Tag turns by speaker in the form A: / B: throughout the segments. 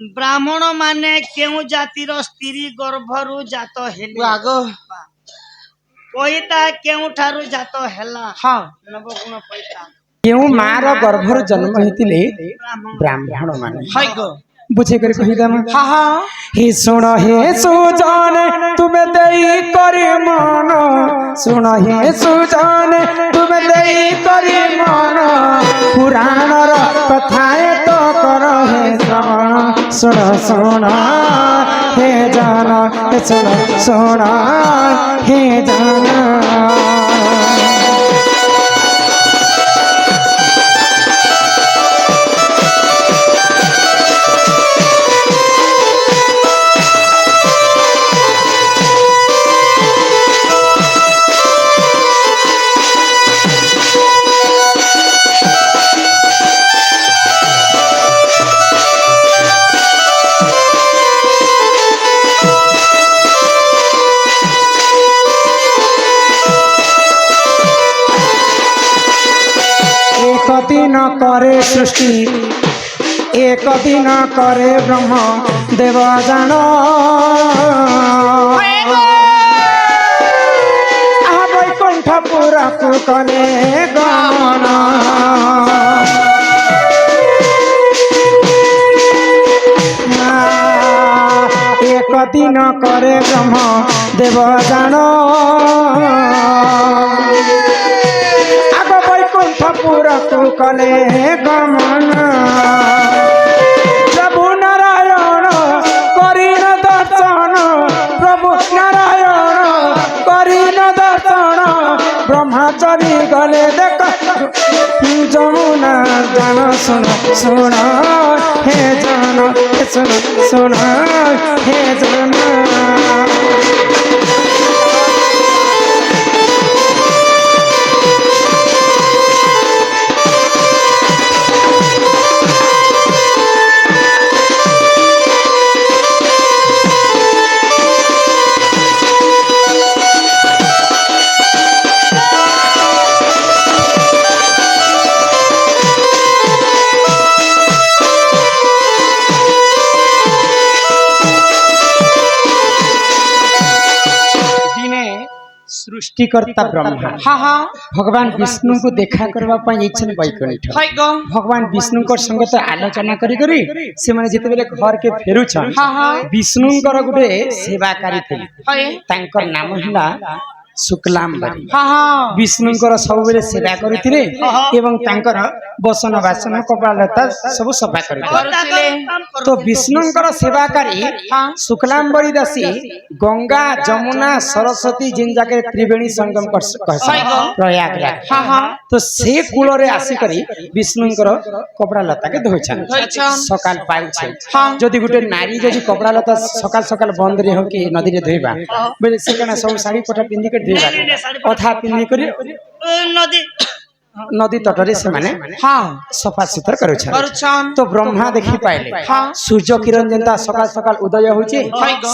A: ब्राह्मण माने केउ जातिर स्त्री गर्भरु जात हेले
B: आगो
A: पैता केउ ठारु जात हेला
B: हाँ
A: नवगुण पैता
C: केउ मार गर्भर जन्म हेतिले ब्राह्मण माने
B: हाय गो
C: बुझे कर कहिदाम
B: हाँ हाँ
C: हे सुन हे सुजान तुमे देई करी मन सुन हे सुजान तुमे देई करी मन पुराण र कथाए तो कर हे श्रवण सुन सुन हे जान हे सुन सुन हे जान दिन करे सृष्टि एक दिन करे ब्रह्म देव जान वैकुंठपुर कले गमन एक दिन करे ब्रह्म देव जान वैकुंठपुर कले गमन प्रभु नारायण करीन दर्शन प्रभु नारायण करीन दर्शन ब्रह्मचारी गले देख जमुना जान सुन सुन हे जान सुन सुन हे जान सृष्टिकर्ता ब्रह्मा
B: हाँ हाँ
C: भगवान विष्णु को देखा करबा पई इच्छन वैकुंठ
B: हाय गो
C: भगवान विष्णु को संगत आलोचना करी करी से माने जेते बेले घर के फेरु छन
B: हाँ हाँ
C: विष्णु कर गुटे सेवाकारी थिले
B: हाय
C: तांकर नाम हला शुक्लांबरी
B: हाँ हाँ
C: विष्णु कर सब बेले सेवा करथिले एवं तांकर बसन बासन कपड़ा लता सब सफा करथिले तो विष्णु कर सेवाकारी शुक्लांबरी दासी गंगा जमुना सरस्वती जिन जाके त्रिवेणी संगम कर प्रयागराज
B: हाँ हाँ
C: तो से कूल रे आसी करी विष्णु कर कपड़ा लता के धोइछन सकाल पाउ छै जदी गुटे नारी जदी कपड़ा लता सकाल सकाल बंद रे हो कि नदी रे धोइबा बेले से कना सब साड़ी पटा पिंदी के धोइबा अथा पिंदी करी
A: नदी
C: नदी तटरे से माने
B: हाँ
C: सफा सुतर करूछन
B: करूछन
C: तो ब्रह्मा देखि पाइले
B: हाँ
C: सूर्य किरण जनता सकाल सकाल उदय होचे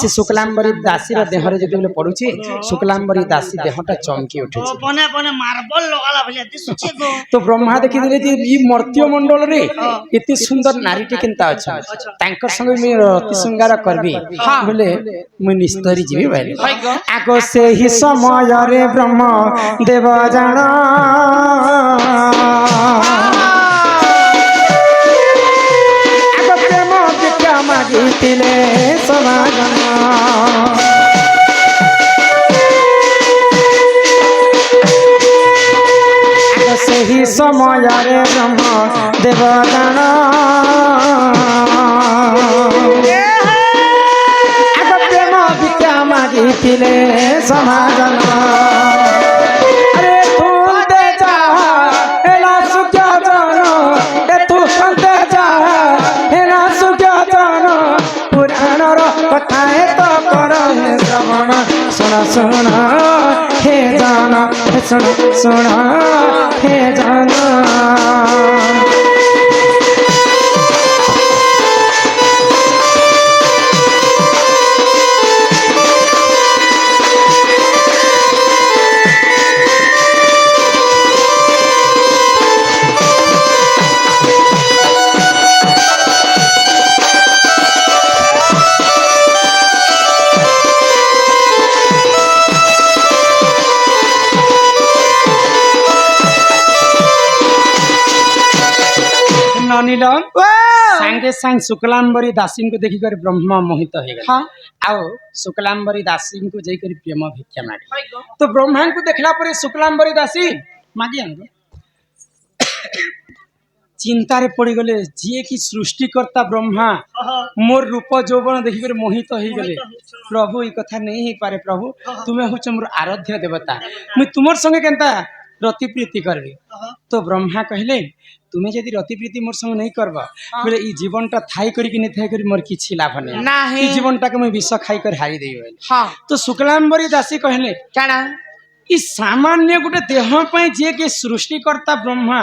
C: से शुक्लांबरी दासी रे देह रे जति बेले पडुचे शुक्लांबरी दासी देहटा चमकी उठेছে
A: बने बने मार्बल लगाला भलिया दिसुचे गो
C: तो ब्रह्मा देखि दिले जे ई मर्त्य मंडल रे एते सुंदर नारीटी केनता अच्छा तांकर संग में अति श्रृंगार करबी बोले मु निस्तरी जीवी भाई आगो से ही समय रे ब्रह्म देव जाना आगो प्रेम विद्या मागितिले समागम से ही समय रे ब्रह्म देवदान आगो प्रेम विद्या मागितिले समागम सुन हे जाना सुन सुन हे जाना ନନିଲ ସାଙ୍ଗେ ସାଙ୍ଗେ ଶୁକ୍ଲାମ୍ବରୀ ଦାସୀଙ୍କୁ ଦେଖିକରି ବ୍ରହ୍ମା ମୋହିତ ହେଇଗଲେ ଆଉ ଶୁକ୍ଲାମ୍ବରୀ ଦାସୀଙ୍କୁ ଯାଇକରି ପ୍ରେମ ଭିକ୍ଷା ମାଗେ ତ ବ୍ରହ୍ମାଙ୍କୁ ଦେଖିଲା ପରେ ଶୁକ୍ଲାମ୍ବରୀ ଦାସୀ ମାଗି ଆଣିବ ଚିନ୍ତାରେ ପଡ଼ିଗଲେ ଯିଏ କି ସୃଷ୍ଟିକର୍ତ୍ତା ବ୍ରହ୍ମା ମୋର ରୂପ ଯୌବନ ଦେଖିକରି ମୋହିତ ହେଇଗଲେ ପ୍ରଭୁ ଏଇ କଥା ନେଇ ହେଇପାରେ ପ୍ରଭୁ ତୁମେ ହଉଛ ମୋର ଆରାଧ୍ୟ ଦେବତା ମୁଇଁ ତୁମର ସଙ୍ଗେ କେନ୍ତା ରତିପ୍ରୀତି କରିବି ତ ବ୍ରହ୍ମା କହିଲେ ତୁମେ ଯଦି ରତିପ୍ରୀତି ମୋର ସଙ୍ଗେ ନେଇ କରବ ବୋଲେ ଏଇ ଜୀବନଟା ଥାଇ କରିକି ନି ଥାଇ କରି ମୋର କିଛି ଲାଭ ନାହିଁ ଏଇ ଜୀବନଟାকে ମୁଇଁ ବିଷ ଖାଇ କରି ହାରି ଦେବି ବୋଲି ତ ଶୁକ୍ଲାମ୍ବରୀ ଦାସୀ କହିଲେ
B: କାଣା
C: ଇ ସାମାନ୍ୟ ଗୋଟେ ଦେହ ପାଇଁ ଯିଏ କି ସୃଷ୍ଟିକର୍ତ୍ତା ବ୍ରହ୍ମା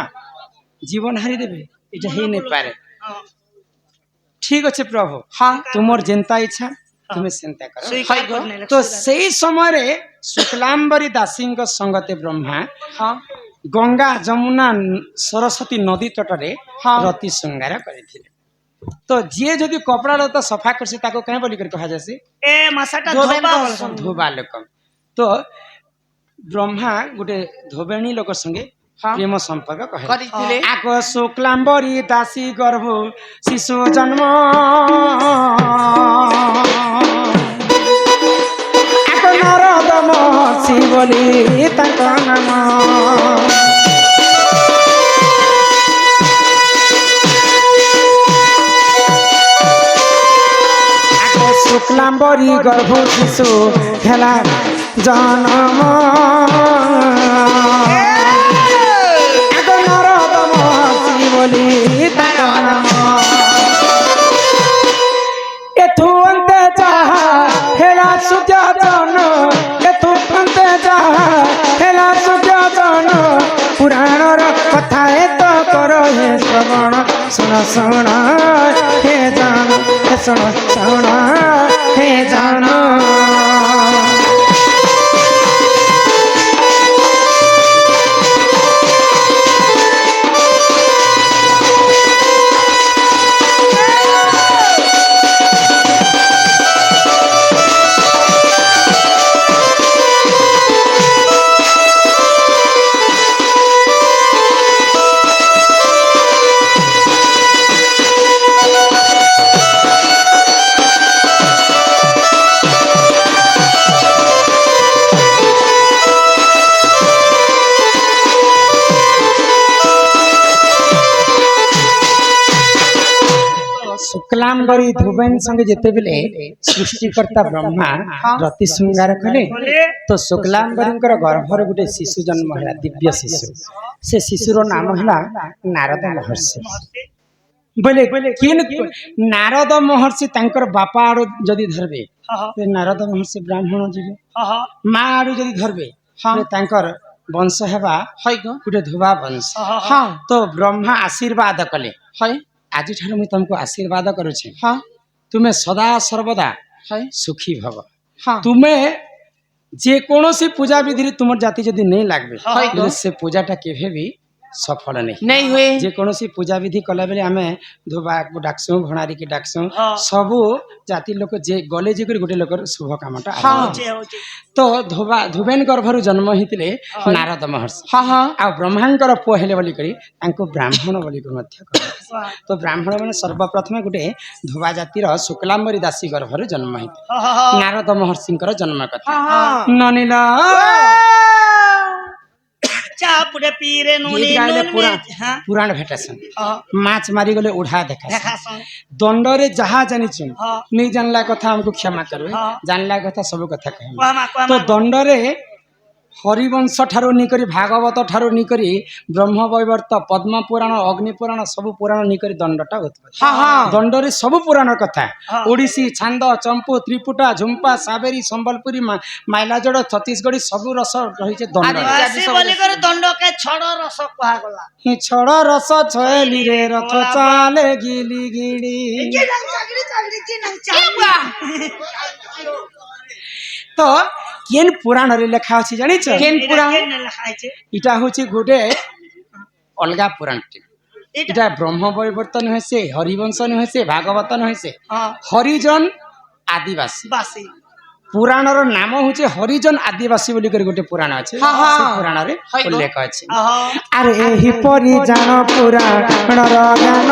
C: জীবন হারি দেবে এটা হয়ে নাই পারে ঠিক আছে প্রভু তোমার যেন্তা ইচ্ছা তুমি সেন্তা করো তো সেই সময়ে শুক্লাম্বরী দাসীଙ୍କ সঙ্গতে ব্রহ্মা গঙ্গা যমুনা সরস্বতী নদী তটরে রতি শৃঙ্গার করেছিল তো যিয়ে যদি কপড়া লতা সফা করছে তাকে কেন বলি করে কহা যাচ্ছে
A: এ মাসাটা
C: ধোবা লোক তো ব্রহ্মা গোটে ধোবেণী লোক সঙ্গে প্রেম সম্পর্ক
B: କରିଥିଲେ
C: আগ শুক্লাম্বরী দাসী গর্ভ শিশু জন্ম আগ নরদম বলি তাঙ্ক নাম আগ শুক্লাম্বরী গর্ভ শিশু খেলা জন্ম এথু অন্তে যাহা হেলা সুজাতন এথু অন্তে যাহা হেলা সুজাতন পুরাণর কথা এত কর হে শ্রবণ শুণ শুণ হে জান হে শুণ শুণ হে জান শুক্লাম্বরী ধ্রুবেন সঙ্গে যেতেবেলে সৃষ্টিকর্তা ব্রহ্মা রতি শৃঙ্গার কলে তো শুক্লাম্বরীঙ্কর গর্ভর গোটে শিশু জন্ম ହେଲା দিব্য শিশু সে শিশুর নাম ହେଲା নারদ মহর্ষি বলে কিন নারদ মহর্ষি তাঙ্কর বাপা আড়ু যদি ধরবে নারদ মহর্ষি ব্রাহ্মণ ଯିବେ মা আড়ু যদি ধরবে তাঙ্কর বংশ হেবা গোটে ধোবা বংশ তো ব্রহ্মা আশীর্বাদ কলে হয় আজি ঠাରୁ ମୁଁ ତମକୁ ଆଶୀର୍ବାଦ କରୁଛି ତୁମେ ସଦା ସର୍ବଦା ସୁଖୀ ଭବ ତୁମେ ଯେକୌଣସି ପୂଜା ବିଧିରେ ତୁମର ଜାତି ଯଦି ନେଇ ଲାଗବେ ସେ ପୂଜାଟା କେବେ ବି ସଫଳ ନେଇ ହୁଏ ଯେକୌଣସି ପୂଜା ବିଧି କଲା ବେଳେ ଆମେ ଧୋବାକୁ ଡାକସୁଁ ଭଣାରୀକି ଡାକସୁଁ ସବୁ ଜାତି ଲୋକ ଯେ ଗଲେ ଯେ କରି ଗୋଟେ ଲୋକର ଶୁଭ କାମଟା ତ ଧୋବେନ ଗର୍ଭରୁ ଜନ୍ମ ହେଇଥିଲେ ନାରଦ ମହର୍ଷି ଆଉ ବ୍ରହ୍ମାଙ୍କର ପୁଅ ହେଲେ ବୋଲିକରି ତାଙ୍କୁ ବ୍ରାହ୍ମଣ ବୋଲିକରି ମଧ୍ୟ ତ ବ୍ରାହ୍ମଣ ମାନେ ସର୍ବପ୍ରଥମେ ଗୋଟେ ଧୋବା ଜାତିର ଶୁକ୍ଲାମ୍ବରୀ ଦାସୀ ଗର୍ଭରୁ ଜନ୍ମ ହେଇଥିଲେ ନାରଦ ମହର୍ଷିଙ୍କର ଜନ୍ମ କଥା ନନିଲ পুরাণ ভেটাছেন মাছ মারি গলে উড়া দেখা দণ্ডরে যাহা জানিছুন নেই জানলা কথা আমাকে ক্ষমা করবে জানলা কথা সব কথা কহে তো দণ্ডরে হরিবংশ ঠারু নিকরি ভাগবত ঠারু নিকরি ব্রহ্মবৈবর্ত পদ্ম পুরাণ অগ্নি পুরাণ সবু পুরাণ নিকরি দণ্ডটা উৎপত্তি দণ্ডরে সবু পুরাণ কথা ওড়িশি ছান্দ চম্পু ত্রিপুটা ঝুম্পা সাবেরি সম্বলপুরী মাইলাজড় ছত্তিশগড়ি সবু রস রয়েছে দণ্ড
A: দণ্ডকে ছড় রস কুহা গলা
C: ছড় রস ছয়েলি রে রথ চালে গিলি গিড়ি তো কেন পুরাণরে লেখা আছে জানিছ কেন পুরাণ এটা হচ্ছে গোটে অলগা পুরাণটি এটা ব্রহ্ম বৈবর্তন হয়েছে হরিবংশ হয়েছে ভাগবতন হয়েছে হরিজন আদিবাসী पुराणर नाम हूँ हरिजन आदिवासी बोली गोटे पुराण अच्छे
A: हाँ, हाँ।
C: पुराण रे
A: है गो।
C: उल्लेख अच्छे
A: अहो
C: अरे एही परिजन पुराणर ज्ञान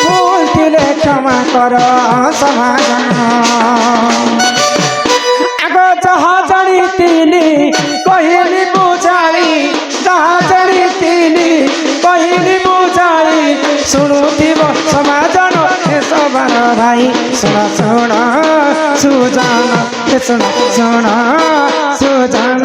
C: भूल थिले क्षमा कर समाधान आग जहा जानी कहली बुझाई जहा जानी कहली बुझाई शुणुथिब समाधान सबर भाई सुन सुन सुजान सुन सुन सुजान